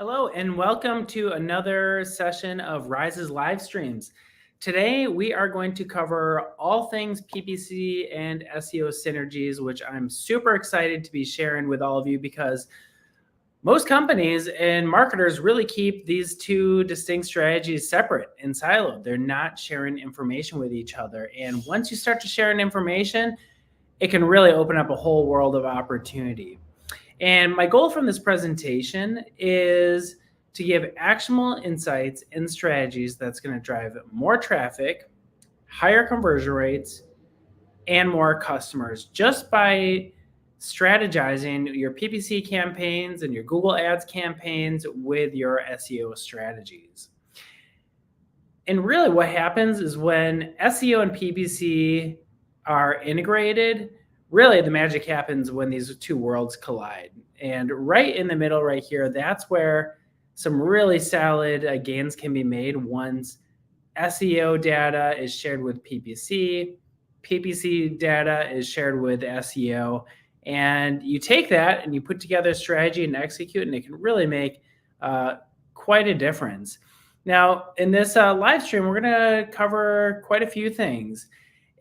Hello, and welcome to another session of Rise's live streams. Today, we are going to cover all things PPC and SEO synergies, which I'm super excited to be sharing with all of you because most companies and marketers really keep these two distinct strategies separate and siloed. They're not sharing information with each other. And once you start to share information, it can really open up a whole world of opportunity. And my goal from this presentation is to give actionable insights and strategies that's going to drive more traffic, higher conversion rates, and more customers just by strategizing your PPC campaigns and your Google Ads campaigns with your SEO strategies. And really what happens is when SEO and PPC are integrated, really the magic happens when these two worlds collide. And right in the middle right here, that's where some really solid gains can be made once SEO data is shared with PPC, PPC data is shared with SEO, and you take that and you put together a strategy and execute, and it can really make quite a difference. Now, in this live stream, we're going to cover quite a few things.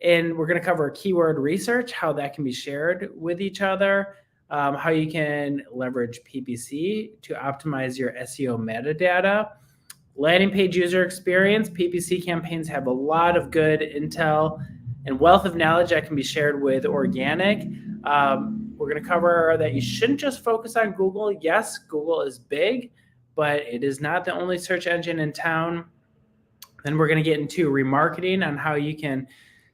And we're going to cover keyword research, how that can be shared with each other, how you can leverage PPC to optimize your SEO metadata, landing page user experience. PPC campaigns have a lot of good intel and wealth of knowledge that can be shared with organic. We're going to cover that you shouldn't just focus on Google. Yes, Google is big, but it is not the only search engine in town. Then we're going to get into remarketing on how you can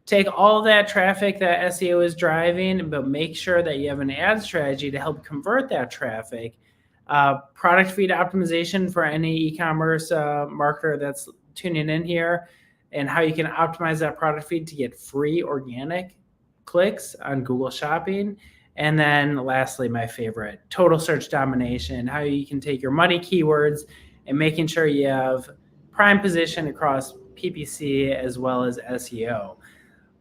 take all that traffic that SEO is driving, but make sure that you have an ad strategy to help convert that traffic. Product feed optimization for any e-commerce marketer that's tuning in here, and how you can optimize that product feed to get free organic clicks on Google Shopping. And then lastly, my favorite, total search domination, how you can take your money keywords and making sure you have prime position across PPC as well as SEO.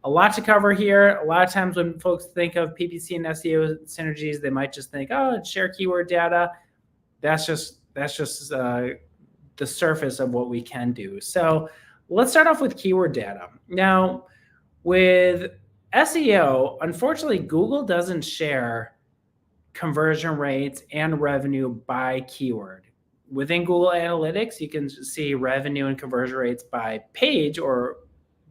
A lot to cover here. A lot of times when folks think of PPC and SEO synergies, they might just think, oh, share keyword data. That's just the surface of what we can do. So let's start off with keyword data. Now, with SEO, unfortunately, Google doesn't share conversion rates and revenue by keyword. Within Google Analytics, you can see revenue and conversion rates by page or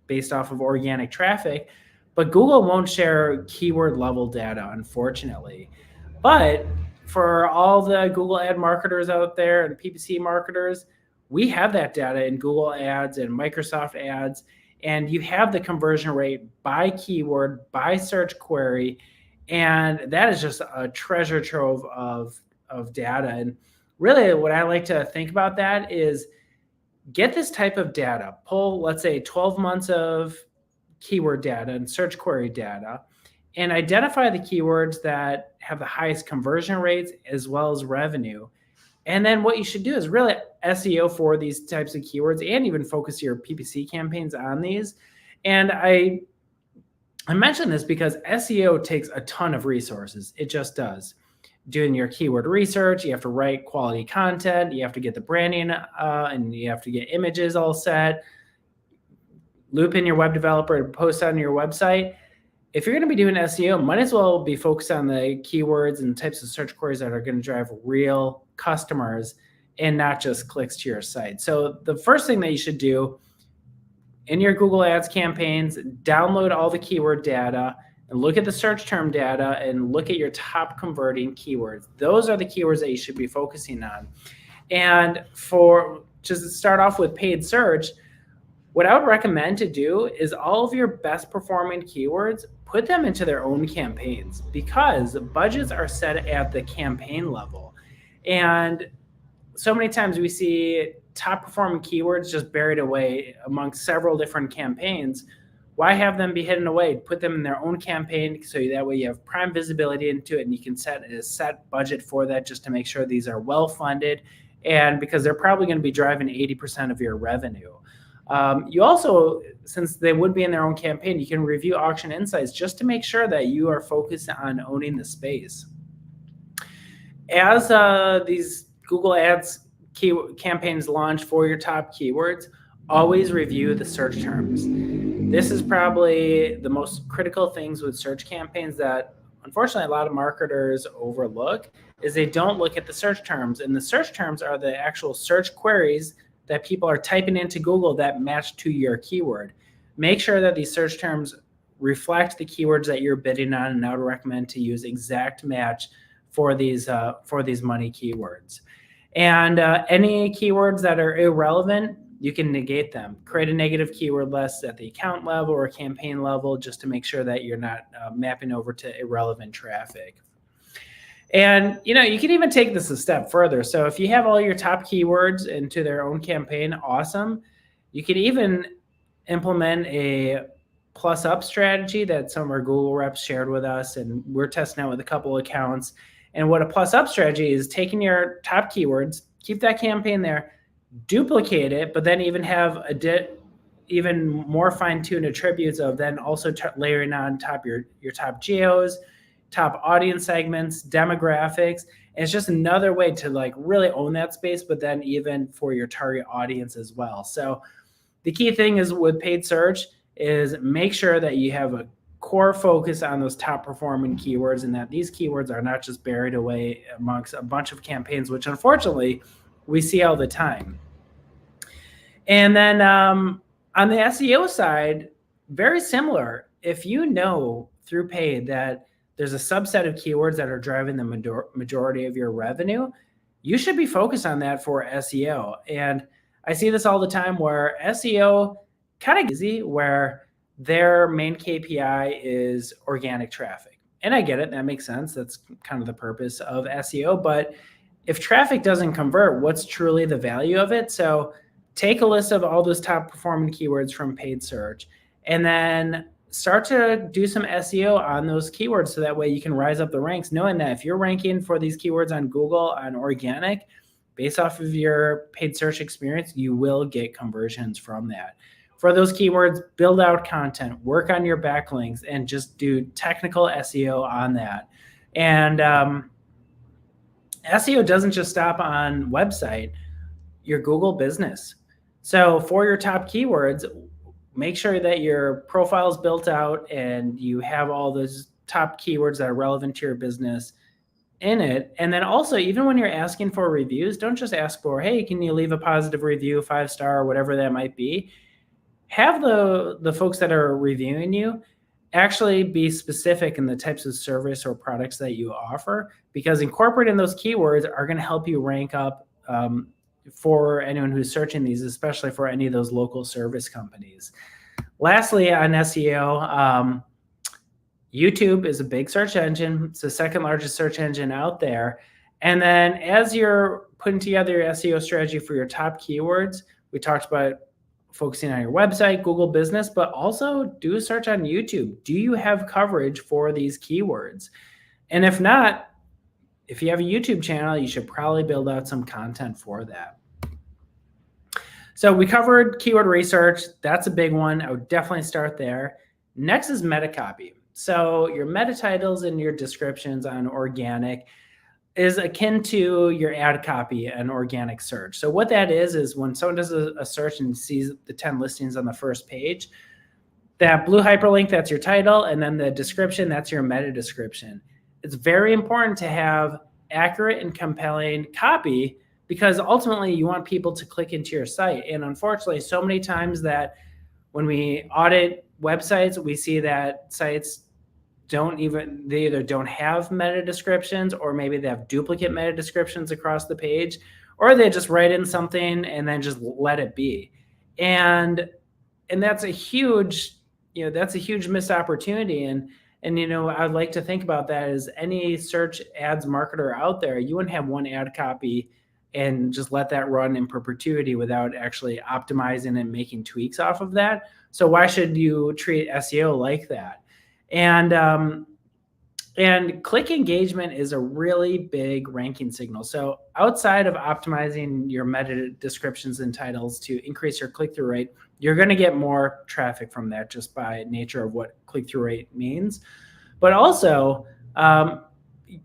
based off of organic traffic, but Google won't share keyword level data, unfortunately. But for all the Google ad marketers out there and PPC marketers, we have that data in Google Ads and Microsoft Ads, and you have the conversion rate by keyword, by search query, and that is just a treasure trove of data. And really what I like to think about that is get this type of data, pull, let's say 12 months of keyword data and search query data, and identify the keywords that have the highest conversion rates as well as revenue. And then what you should do is really SEO for these types of keywords and even focus your PPC campaigns on these. And I mention this because SEO takes a ton of resources. It just does. Doing your keyword research, you have to write quality content, you have to get the branding, and you have to get images all set, loop in your web developer to post on your website. If you're going to be doing SEO, might as well be focused on the keywords and types of search queries that are going to drive real customers and not just clicks to your site. So the first thing that you should do in your Google Ads campaigns, download all the keyword data, and look at the search term data and look at your top converting keywords. Those are the keywords that you should be focusing on. And for just to start off with paid search, what I would recommend to do is all of your best performing keywords, put them into their own campaigns because budgets are set at the campaign level. And so many times we see top performing keywords just buried away amongst several different campaigns. Why have them be hidden away? Put them in their own campaign so that way you have prime visibility into it and you can set a set budget for that just to make sure these are well funded, and because they're probably going to be driving 80% of your revenue. You also, since they would be in their own campaign, you can review auction insights just to make sure that you are focused on owning the space. As these Google Ads campaigns launched for your top keywords, always review the search terms. This is probably the most critical things with search campaigns that unfortunately a lot of marketers overlook, is they don't look at the search terms. And the search terms are the actual search queries that people are typing into Google that match to your keyword. Make sure that these search terms reflect the keywords that you're bidding on, and I would recommend to use exact match for these money keywords. And any keywords that are irrelevant, you can negate them. Create a negative keyword list at the account level or campaign level just to make sure that you're not mapping over to irrelevant traffic. And you can even take this a step further. So if you have all your top keywords into their own campaign, awesome. You can even implement a plus up strategy that some of our Google reps shared with us, and we're testing out with a couple accounts. And what a plus up strategy is, taking your top keywords, keep that campaign there, duplicate it, but then even have even more fine-tuned attributes of then also layering on top your top geos, top audience segments, demographics. And it's just another way to like really own that space, but then even for your target audience as well. So the key thing is with paid search is make sure that you have a core focus on those top performing keywords, and that these keywords are not just buried away amongst a bunch of campaigns, which unfortunately we see all the time. And then on the SEO side, very similar. If you know through paid that there's a subset of keywords that are driving the majority of your revenue, you should be focused on that for SEO. And I see this all the time where SEO kind of easy, where their main KPI is organic traffic. And I get it, that makes sense. That's kind of the purpose of SEO. But if traffic doesn't convert, what's truly the value of it? So take a list of all those top performing keywords from paid search, and then start to do some SEO on those keywords, so that way you can rise up the ranks, knowing that if you're ranking for these keywords on Google on organic, based off of your paid search experience, you will get conversions from that. For those keywords, build out content, work on your backlinks, and just do technical SEO on that. And SEO doesn't just stop on website, your Google business. So for your top keywords, make sure that your profile is built out and you have all those top keywords that are relevant to your business in it. And then also, even when you're asking for reviews, don't just ask for, hey, can you leave a positive review, 5-star, or whatever that might be. Have the folks that are reviewing you actually be specific in the types of service or products that you offer, because incorporating those keywords are going to help you rank up for anyone who's searching these, especially for any of those local service companies. Lastly, on SEO, YouTube is a big search engine. It's the second largest search engine out there. And then as you're putting together your SEO strategy for your top keywords, we talked about focusing on your website, Google business, but also do a search on YouTube. Do you have coverage for these keywords? And if not, if you have a YouTube channel, you should probably build out some content for that. So we covered keyword research. That's a big one. I would definitely start there. Next is meta copy. So your meta titles and your descriptions on organic is akin to your ad copy and organic search. So what that is when someone does a search and sees the 10 listings on the first page, that blue hyperlink, that's your title, and then the description, that's your meta description. It's very important to have accurate and compelling copy, because ultimately you want people to click into your site. And unfortunately, so many times that when we audit websites, we see that sites they either don't have meta descriptions, or maybe they have duplicate meta descriptions across the page, or they just write in something and then just let it be. And that's a huge, missed opportunity. And I'd like to think about that as any search ads marketer out there, you wouldn't have one ad copy and just let that run in perpetuity without actually optimizing and making tweaks off of that. So why should you treat SEO like that? And click engagement is a really big ranking signal. So outside of optimizing your meta descriptions and titles to increase your click-through rate, you're going to get more traffic from that just by nature of what click-through rate means. But also,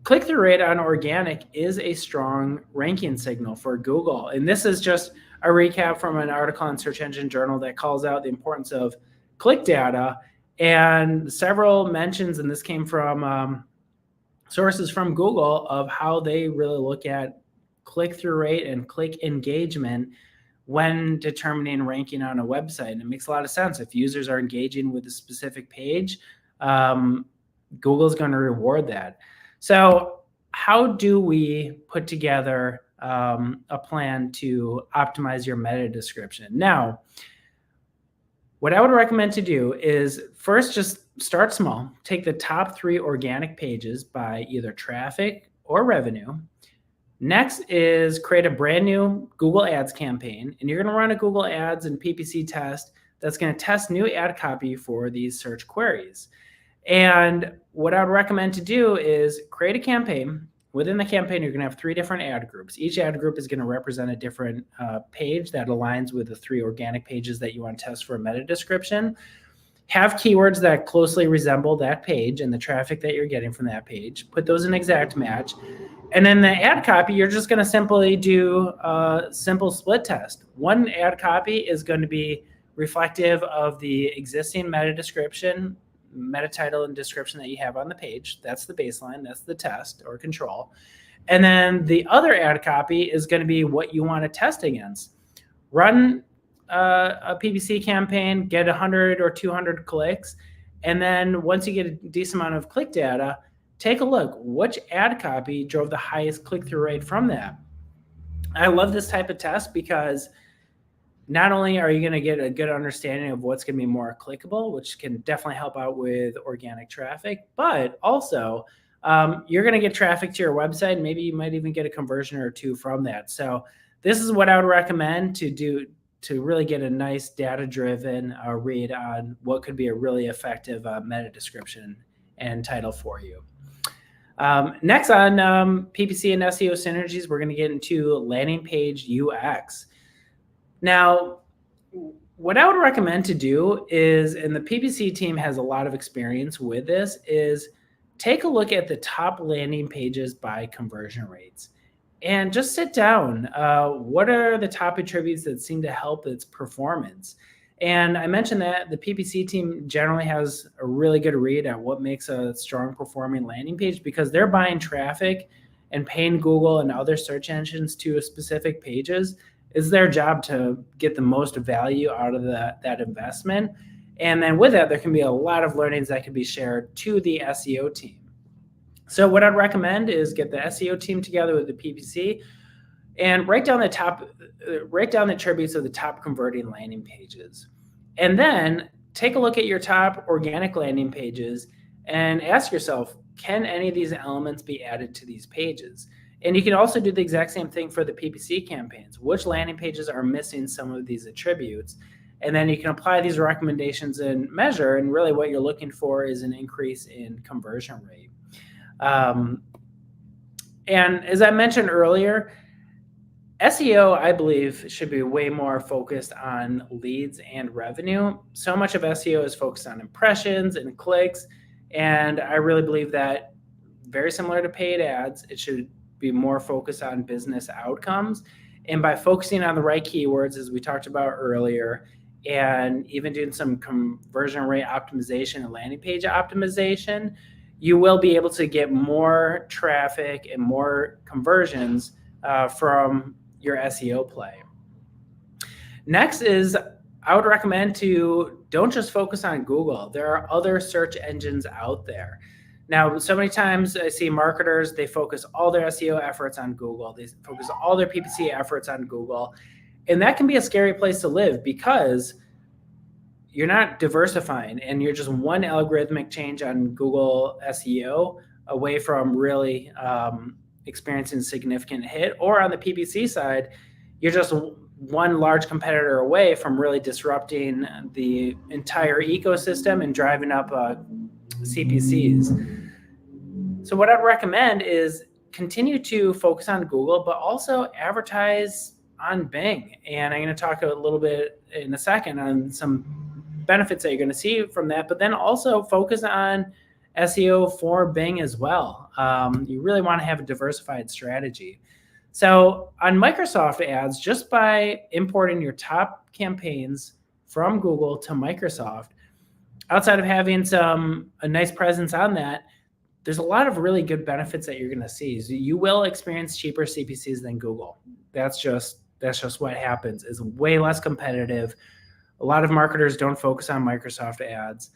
click-through rate on organic is a strong ranking signal for Google. And this is just a recap from an article on Search Engine Journal that calls out the importance of click data, and several mentions, and this came from sources from Google, of how they really look at click-through rate and click engagement when determining ranking on a website. And it makes a lot of sense. If users are engaging with a specific page, Google's going to reward that. So how do we put together a plan to optimize your meta description? Now, what I would recommend to do is first just start small. Take the top 3 organic pages by either traffic or revenue. Next is create a brand new Google Ads campaign, and you're going to run a Google Ads and PPC test that's going to test new ad copy for these search queries. And what I would recommend to do is create a campaign. Within the campaign, you're going to have 3 different ad groups. Each ad group is going to represent a different page that aligns with the 3 organic pages that you want to test for a meta description. Have keywords that closely resemble that page and the traffic that you're getting from that page. Put those in exact match. And then the ad copy, you're just going to simply do a simple split test. One ad copy is going to be reflective of the existing meta description, meta title and description that you have on the page. That's the baseline. That's the test or control. And then the other ad copy is going to be what you want to test against. Run a PPC campaign, get 100 or 200 clicks. And then once you get a decent amount of click data, take a look. Which ad copy drove the highest click-through rate from that? I love this type of test because not only are you going to get a good understanding of what's going to be more clickable, which can definitely help out with organic traffic, but also you're going to get traffic to your website, and maybe you might even get a conversion or 2 from that. So this is what I would recommend to do to really get a nice data-driven read on what could be a really effective meta description and title for you. Next on PPC and SEO Synergies, we're going to get into landing page UX. Now, what I would recommend to do is, and the PPC team has a lot of experience with this, is take a look at the top landing pages by conversion rates and just sit down. What are the top attributes that seem to help its performance? And I mentioned that the PPC team generally has a really good read at what makes a strong performing landing page, because they're buying traffic and paying Google and other search engines to specific pages. It's their job to get the most value out of that investment. And then with that, there can be a lot of learnings that can be shared to the SEO team. So what I'd recommend is get the SEO team together with the PPC and write down the attributes of the top converting landing pages. And then take a look at your top organic landing pages and ask yourself, can any of these elements be added to these pages? And you can also do the exact same thing for the PPC campaigns. Which landing pages are missing some of these attributes? And then you can apply these recommendations and measure, and really what you're looking for is an increase in conversion rate. And as I mentioned earlier, SEO, I believe, should be way more focused on leads and revenue. So much of SEO is focused on impressions and clicks, and I really believe that, very similar to paid ads, it should be more focused on business outcomes. And by focusing on the right keywords, as we talked about earlier, and even doing some conversion rate optimization and landing page optimization, you will be able to get more traffic and more conversions from your SEO play. Next is, I would recommend to don't just focus on Google. There are other search engines out there. Now, so many times I see marketers, they focus all their SEO efforts on Google. They focus all their PPC efforts on Google. And that can be a scary place to live, because you're not diversifying and you're just one algorithmic change on Google SEO away from really experiencing a significant hit. Or on the PPC side, you're just one large competitor away from really disrupting the entire ecosystem and driving up CPCs. So what I'd recommend is continue to focus on Google, but also advertise on Bing. And I'm going to talk a little bit in a second on some benefits that you're going to see from that, but then also focus on SEO for Bing as well. You really want to have a diversified strategy. So on Microsoft ads, just by importing your top campaigns from Google to Microsoft, outside of having a nice presence on that, there's a lot of really good benefits that you're going to see. So you will experience cheaper CPCs than Google. That's just what happens. It's way less competitive. A lot of marketers don't focus on Microsoft ads.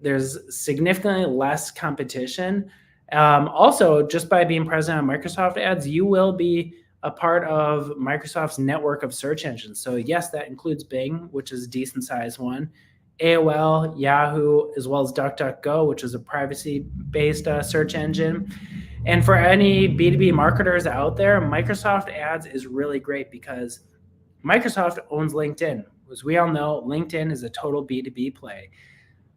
There's significantly less competition. Also, just by being present on Microsoft ads, you will be a part of Microsoft's network of search engines. So yes, that includes Bing, which is a decent sized one, AOL, Yahoo, as well as DuckDuckGo, which is a privacy-based search engine. And for any B2B marketers out there, Microsoft ads is really great because Microsoft owns LinkedIn. As we all know, LinkedIn is a total B2B play.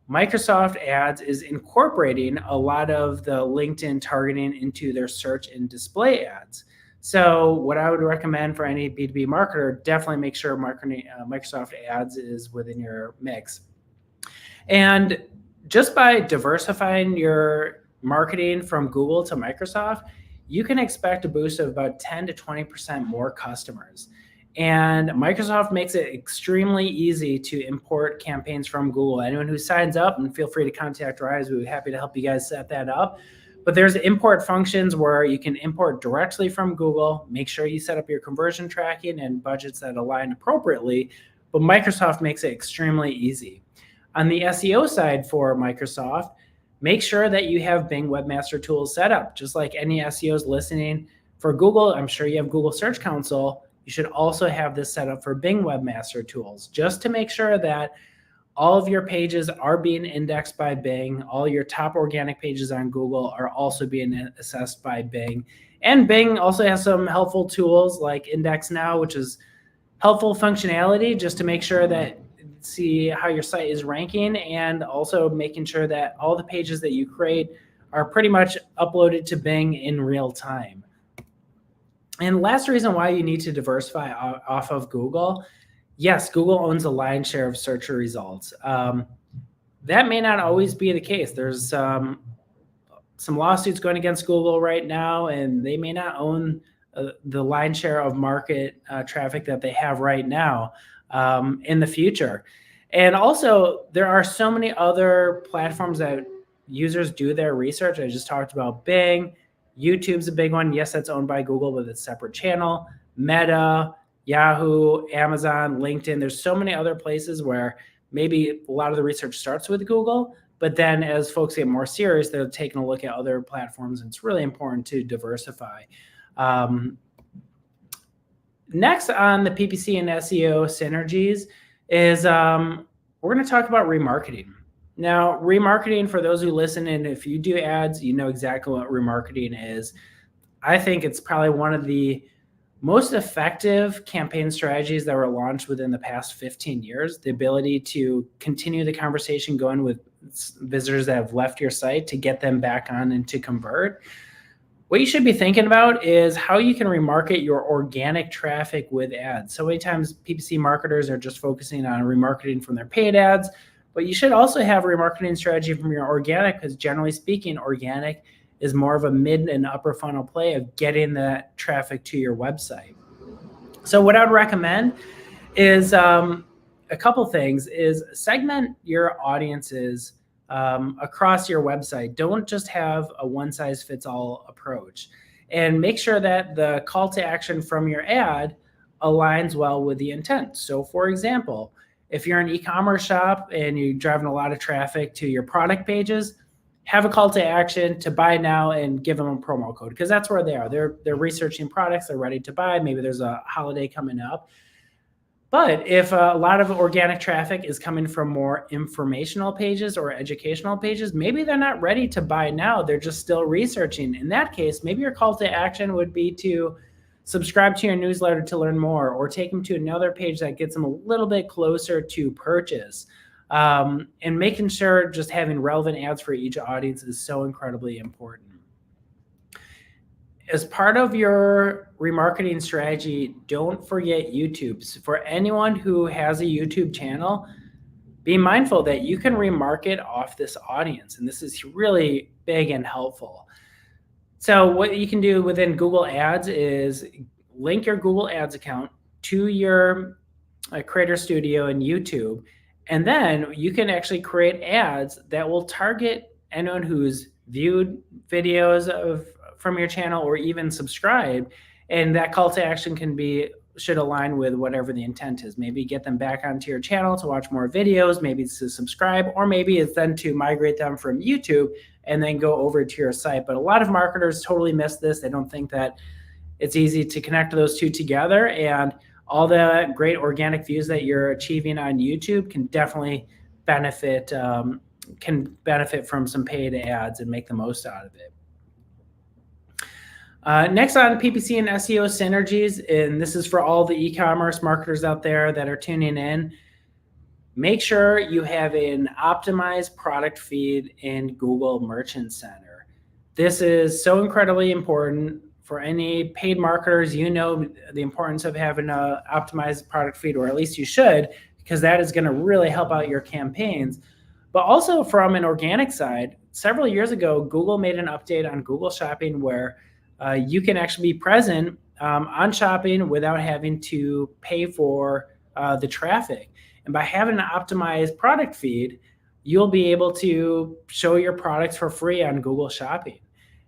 Microsoft ads is incorporating a lot of the LinkedIn targeting into their search and display ads. So what I would recommend for any B2B marketer, definitely make sure Microsoft ads is within your mix. And just by diversifying your marketing from Google to Microsoft, you can expect a boost of about 10 to 20% more customers. And Microsoft makes it extremely easy to import campaigns from Google. Anyone who signs up, and feel free to contact Rise, we'd be happy to help you guys set that up. But there's import functions where you can import directly from Google. Make sure you set up your conversion tracking and budgets that align appropriately. But Microsoft makes it extremely easy. On the SEO side for Microsoft, make sure that you have Bing Webmaster Tools set up. Just like any SEOs listening for Google, I'm sure you have Google Search Console. You should also have this set up for Bing Webmaster Tools, just to make sure that all of your pages are being indexed by Bing. All your top organic pages on Google are also being assessed by Bing. And Bing also has some helpful tools like Index Now, which is helpful functionality just to make sure that see how your site is ranking, and also making sure that all the pages that you create are pretty much uploaded to Bing in real time. And last reason why you need to diversify off of Google, yes, Google owns a lion's share of search results. That may not always be the case. There's some lawsuits going against Google right now, and they may not own the lion's share of market traffic that they have right now in the future. And also, there are so many other platforms that users do their research. I just talked about Bing. YouTube's a big one. Yes, that's owned by Google, but it's a separate channel. Meta, Yahoo, Amazon, LinkedIn. There's so many other places where maybe a lot of the research starts with Google, but then as folks get more serious, they're taking a look at other platforms, and it's really important to diversify. Next on the PPC and SEO synergies is we're going to talk about remarketing. Now, remarketing, for those who listen, and if you do ads, you know exactly what remarketing is. I think it's probably one of the most effective campaign strategies that were launched within the past 15 years. The ability to continue the conversation going with visitors that have left your site to get them back on and to convert. What you should be thinking about is how you can remarket your organic traffic with ads. So many times PPC marketers are just focusing on remarketing from their paid ads, but you should also have a remarketing strategy from your organic, because generally speaking, organic is more of a mid and upper funnel play of getting that traffic to your website. So what I would recommend is a couple things, is segment your audiences across your website. Don't just have a one-size-fits-all approach, and make sure that the call to action from your ad aligns well with the intent. So for example, if you're an e-commerce shop and you're driving a lot of traffic to your product pages, have a call to action to buy now and give them a promo code, because that's where they are. They're researching products, they're ready to buy. Maybe there's a holiday coming up. But if a lot of organic traffic is coming from more informational pages or educational pages, maybe they're not ready to buy now. They're just still researching. In that case, maybe your call to action would be to subscribe to your newsletter to learn more, or take them to another page that gets them a little bit closer to purchase. And making sure just having relevant ads for each audience is so incredibly important. As part of your remarketing strategy, don't forget YouTube. For anyone who has a YouTube channel, be mindful that you can remarket off this audience, and this is really big and helpful. So what you can do within Google Ads is link your Google Ads account to your Creator Studio and YouTube, and then you can actually create ads that will target anyone who's viewed videos from your channel or even subscribed, and that call to action should align with whatever the intent is. Maybe get them back onto your channel to watch more videos, maybe it's to subscribe, or maybe it's then to migrate them from YouTube and then go over to your site. But a lot of marketers totally miss this. They don't think that it's easy to connect those two together, and all the great organic views that you're achieving on YouTube can definitely benefit from some paid ads and make the most out of it. Next on PPC and SEO Synergies, and this is for all the e-commerce marketers out there that are tuning in. Make sure you have an optimized product feed in Google Merchant Center. This is so incredibly important for any paid marketers. You know the importance of having an optimized product feed, or at least you should, because that is going to really help out your campaigns. But also from an organic side, several years ago, Google made an update on Google Shopping where you can actually be present on shopping without having to pay for the traffic. And by having an optimized product feed, you'll be able to show your products for free on Google Shopping.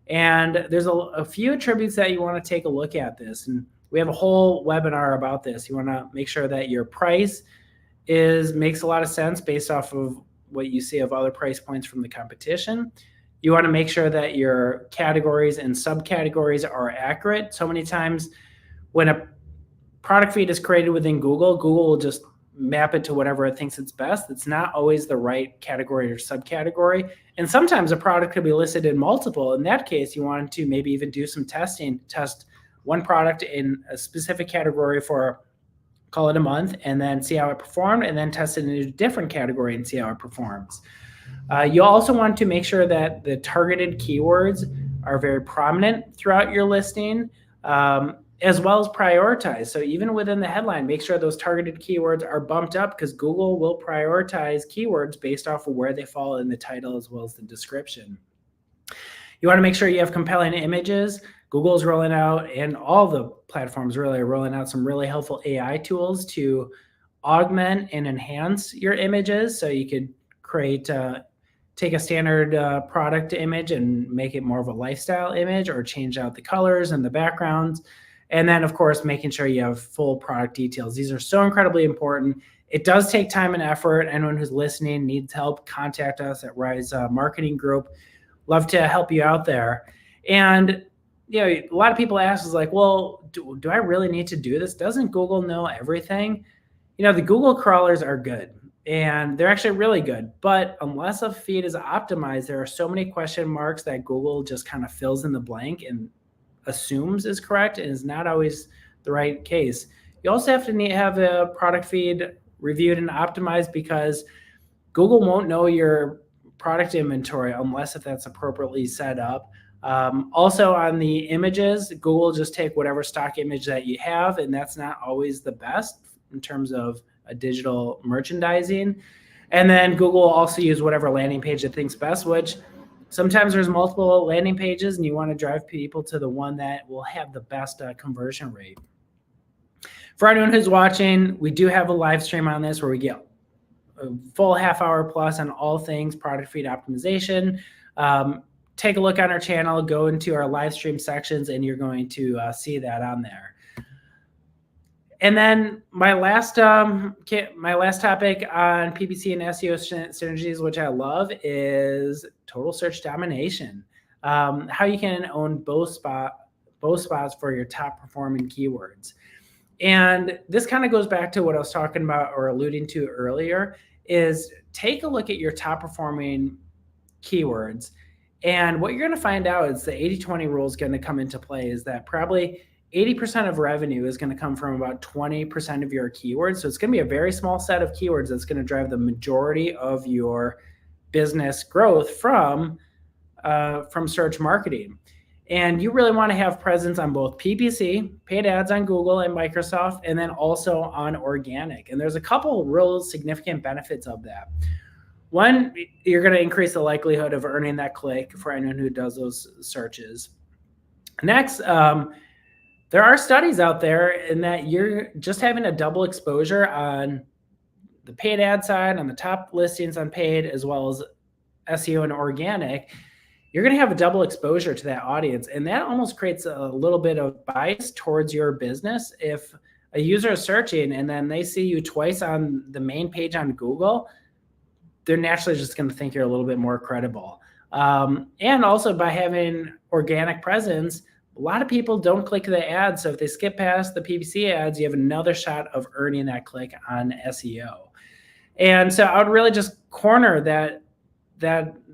And there's a few attributes that you want to take a look at this. And we have a whole webinar about this. You want to make sure that your price makes a lot of sense based off of what you see of other price points from the competition. You want to make sure that your categories and subcategories are accurate. So many times when a product feed is created within Google, Google will just map it to whatever it thinks it's best. It's not always the right category or subcategory. And sometimes a product could be listed in multiple. In that case, you want to maybe even do some testing, test one product in a specific category for, call it a month, and then see how it performed, and then test it in a different category and see how it performs. You also want to make sure that the targeted keywords are very prominent throughout your listing, as well as prioritize. So even within the headline, make sure those targeted keywords are bumped up, because Google will prioritize keywords based off of where they fall in the title as well as the description. You want to make sure you have compelling images. Google's rolling out, and all the platforms really are rolling out, some really helpful AI tools to augment and enhance your images. So you could take a standard product image and make it more of a lifestyle image, or change out the colors and the backgrounds. And then, of course, making sure you have full product details. These are so incredibly important. It does take time and effort. Anyone who's listening needs help, contact us at Rise Marketing Group. Love to help you out there. And a lot of people ask is like, well, do I really need to do this? Doesn't Google know everything? The Google crawlers are good, and they're actually really good. But unless a feed is optimized, there are so many question marks that Google just kind of fills in the blank and assumes is correct, and is not always the right case. You also have to have a product feed reviewed and optimized, because Google won't know your product inventory unless if that's appropriately set up. Also on the images, Google will just take whatever stock image that you have, and that's not always the best in terms of a digital merchandising. And then Google will also use whatever landing page it thinks best, which sometimes there's multiple landing pages, and you want to drive people to the one that will have the best conversion rate. For anyone who's watching, we do have a live stream on this where we get a full half-hour plus on all things product feed optimization. Take a look on our channel, go into our live stream sections, and you're going to see that on there. And then my last topic on PPC and SEO synergies, which I love, is total search domination. How you can own both spots for your top performing keywords. And this kind of goes back to what I was talking about or alluding to earlier, is take a look at your top performing keywords. And what you're going to find out is the 80-20 rule is going to come into play, is that probably 80% of revenue is going to come from about 20% of your keywords. So it's going to be a very small set of keywords that's going to drive the majority of your business growth from search marketing. And you really want to have presence on both PPC, paid ads on Google and Microsoft, and then also on organic. And there's a couple real significant benefits of that. One, you're going to increase the likelihood of earning that click for anyone who does those searches. Next, there are studies out there in that you're just having a double exposure on the paid ad side, on the top listings on paid, as well as SEO and organic. You're going to have a double exposure to that audience. And that almost creates a little bit of bias towards your business. If a user is searching and then they see you twice on the main page on Google, they're naturally just going to think you're a little bit more credible. And also by having organic presence, a lot of people don't click the ads. So if they skip past the PPC ads, you have another shot of earning that click on SEO. And so I would really just corner that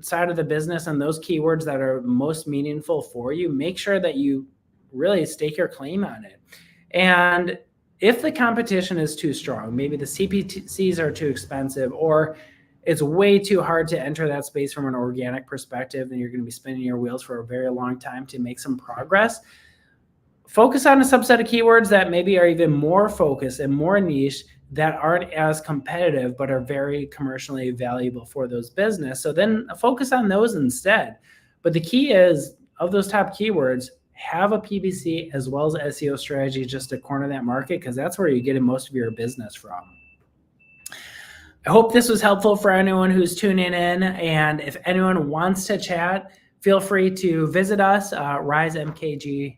side of the business and those keywords that are most meaningful for you. Make sure that you really stake your claim on it. And if the competition is too strong, maybe the CPCs are too expensive, or it's way too hard to enter that space from an organic perspective, then you're going to be spinning your wheels for a very long time to make some progress. Focus on a subset of keywords that maybe are even more focused and more niche, that aren't as competitive but are very commercially valuable for those business. So then focus on those instead. But the key is, of those top keywords, have a PPC as well as SEO strategy just to corner that market, because that's where you're getting most of your business from. I hope this was helpful for anyone who's tuning in. And if anyone wants to chat, feel free to visit us, risemkg.com,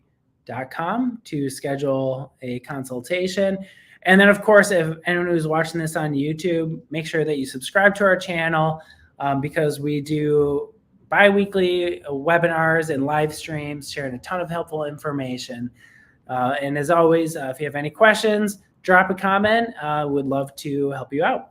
to schedule a consultation. And then, of course, if anyone who's watching this on YouTube, make sure that you subscribe to our channel, because we do bi-weekly webinars and live streams sharing a ton of helpful information. And as always, if you have any questions, drop a comment. We'd love to help you out.